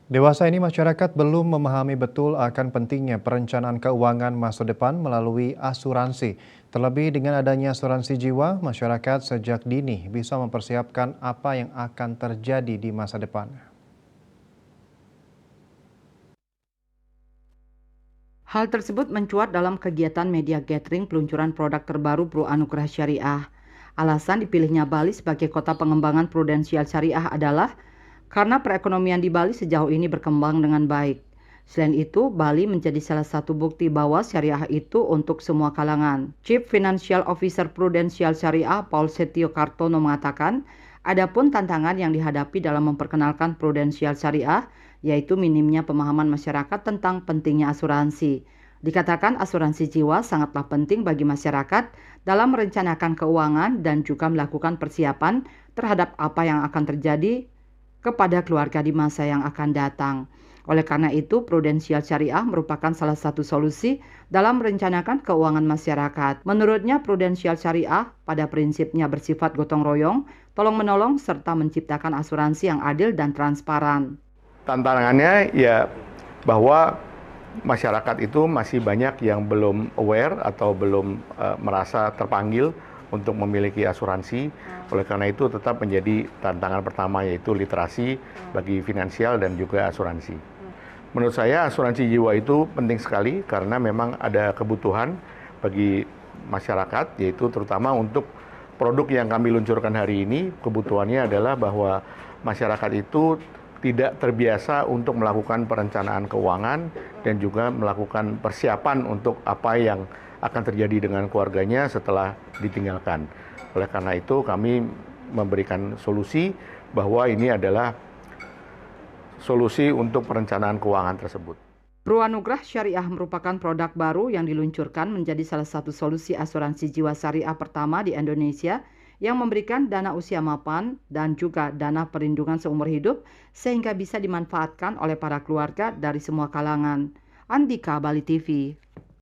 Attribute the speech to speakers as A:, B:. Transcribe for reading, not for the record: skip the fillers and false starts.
A: Dewasa ini masyarakat belum memahami betul akan pentingnya perencanaan keuangan masa depan melalui asuransi. Terlebih dengan adanya asuransi jiwa, masyarakat sejak dini bisa mempersiapkan apa yang akan terjadi di masa depan.
B: Hal tersebut mencuat dalam kegiatan media gathering peluncuran produk terbaru Pro Anugerah Syariah. Alasan dipilihnya Bali sebagai kota pengembangan prudensial syariah adalah karena perekonomian di Bali sejauh ini berkembang dengan baik. Selain itu, Bali menjadi salah satu bukti bahwa syariah itu untuk semua kalangan. Chief Financial Officer Prudensial Syariah Paul Setio Kartono mengatakan, adapun tantangan yang dihadapi dalam memperkenalkan prudensial syariah, yaitu minimnya pemahaman masyarakat tentang pentingnya asuransi. Dikatakan asuransi jiwa sangatlah penting bagi masyarakat dalam merencanakan keuangan dan juga melakukan persiapan terhadap apa yang akan terjadi kepada keluarga di masa yang akan datang. Oleh karena itu, prudensial syariah merupakan salah satu solusi dalam merencanakan keuangan masyarakat. Menurutnya, prudensial syariah pada prinsipnya bersifat gotong royong, tolong-menolong, serta menciptakan asuransi yang adil dan transparan.
C: Tantangannya ya bahwa masyarakat itu masih banyak yang belum aware atau belum merasa terpanggil untuk memiliki asuransi. Oleh karena itu tetap menjadi tantangan pertama, yaitu literasi bagi finansial dan juga asuransi. Menurut saya asuransi jiwa itu penting sekali karena memang ada kebutuhan bagi masyarakat, yaitu terutama untuk produk yang kami luncurkan hari ini. Kebutuhannya adalah bahwa masyarakat itu tidak terbiasa untuk melakukan perencanaan keuangan dan juga melakukan persiapan untuk apa yang akan terjadi dengan keluarganya setelah ditinggalkan. Oleh karena itu kami memberikan solusi bahwa ini adalah solusi untuk perencanaan keuangan tersebut.
B: Pro Anugerah Syariah merupakan produk baru yang diluncurkan menjadi salah satu solusi asuransi jiwa syariah pertama di Indonesia yang memberikan dana usia mapan dan juga dana perlindungan seumur hidup sehingga bisa dimanfaatkan oleh para keluarga dari semua kalangan. Andika, Bali TV.